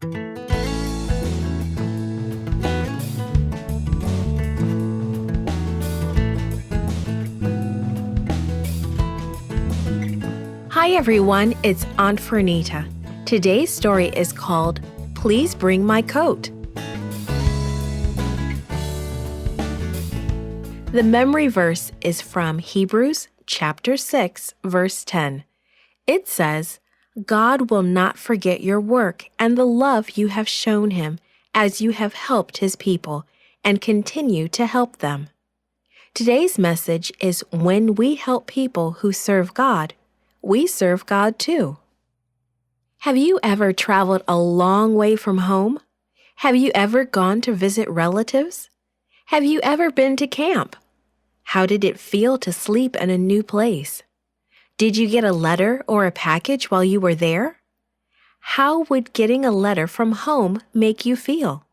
Hi everyone, it's Aunt Fernita. Today's story is called Please Bring My Coat. The memory verse is from Hebrews chapter 6, verse 10. It says, God will not forget your work and the love you have shown him as you have helped his people and continue to help them. Today's message is when we help people who serve God, we serve God too. Have you ever traveled a long way from home? Have you ever gone to visit relatives? Have you ever been to camp? How did it feel to sleep in a new place? Did you get a letter or a package while you were there? How would getting a letter from home make you feel?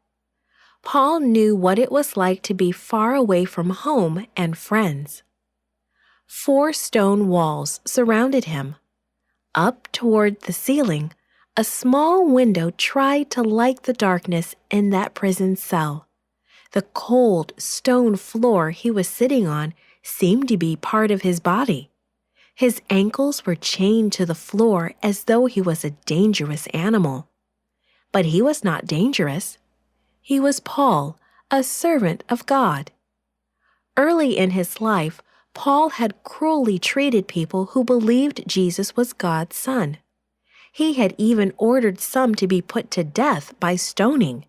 Paul knew what it was like to be far away from home and friends. 4 stone walls surrounded him. Up toward the ceiling, a small window tried to light the darkness in that prison cell. The cold stone floor he was sitting on seemed to be part of his body. His ankles were chained to the floor as though he was a dangerous animal. But he was not dangerous. He was Paul, a servant of God. Early in his life, Paul had cruelly treated people who believed Jesus was God's son. He had even ordered some to be put to death by stoning.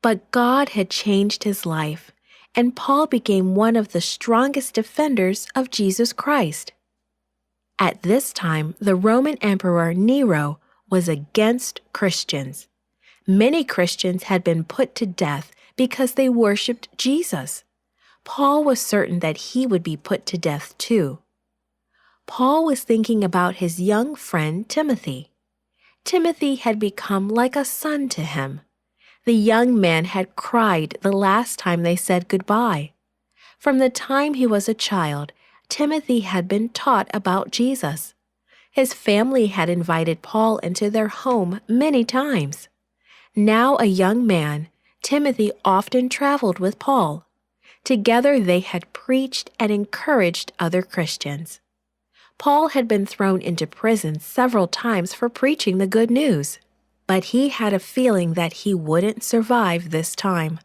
But God had changed his life, and Paul became one of the strongest defenders of Jesus Christ. At this time, the Roman Emperor Nero was against Christians. Many Christians had been put to death because they worshipped Jesus. Paul was certain that he would be put to death too. Paul was thinking about his young friend Timothy. Timothy had become like a son to him. The young man had cried the last time they said goodbye. From the time he was a child, Timothy had been taught about Jesus. His family had invited Paul into their home many times. Now a young man, Timothy often traveled with Paul. Together they had preached and encouraged other Christians. Paul had been thrown into prison several times for preaching the good news, but he had a feeling that he wouldn't survive this time.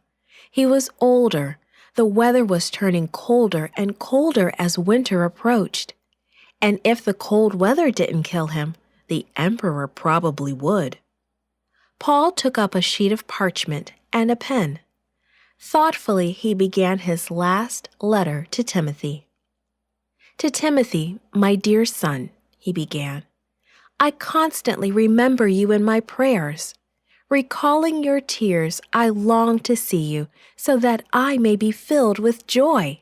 He was older. The weather was turning colder and colder as winter approached. And if the cold weather didn't kill him, the emperor probably would. Paul took up a sheet of parchment and a pen. Thoughtfully, he began his last letter to Timothy. To Timothy, my dear son, he began, I constantly remember you in my prayers. Recalling your tears, I long to see you so that I may be filled with joy.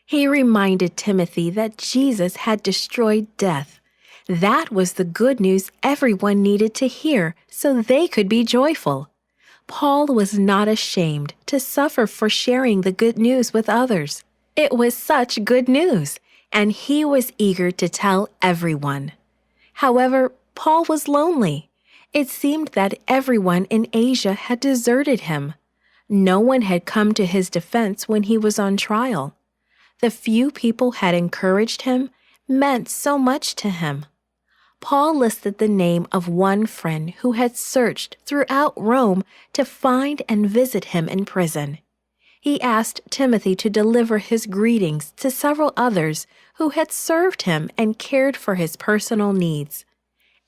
He reminded Timothy that Jesus had destroyed death. That was the good news everyone needed to hear so they could be joyful. Paul was not ashamed to suffer for sharing the good news with others. It was such good news, and he was eager to tell everyone. However, Paul was lonely. It seemed that everyone in Asia had deserted him. No one had come to his defense when he was on trial. The few people had encouraged him meant so much to him. Paul listed the name of one friend who had searched throughout Rome to find and visit him in prison. He asked Timothy to deliver his greetings to several others who had served him and cared for his personal needs.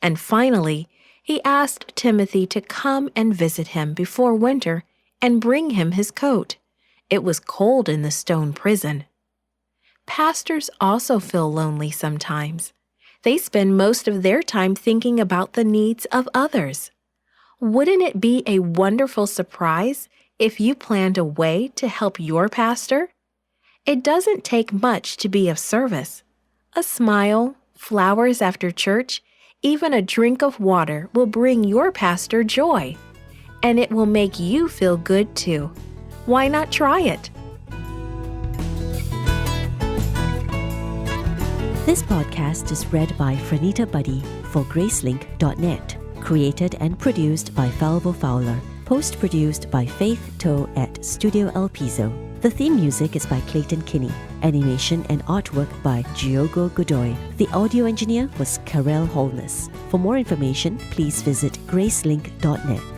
And finally, he asked Timothy to come and visit him before winter and bring him his coat. It was cold in the stone prison. Pastors also feel lonely sometimes. They spend most of their time thinking about the needs of others. Wouldn't it be a wonderful surprise if you planned a way to help your pastor? It doesn't take much to be of service. A smile, flowers after church, even a drink of water will bring your pastor joy. And it will make you feel good too. Why not try it? This podcast is read by Franita Buddy for Gracelink.net. Created and produced by Falvo Fowler. Post-produced by Faith Toe at Studio El Piso. The theme music is by Clayton Kinney. Animation and artwork by Giogo Godoy. The audio engineer was Karel Holness. For more information, please visit gracelink.net.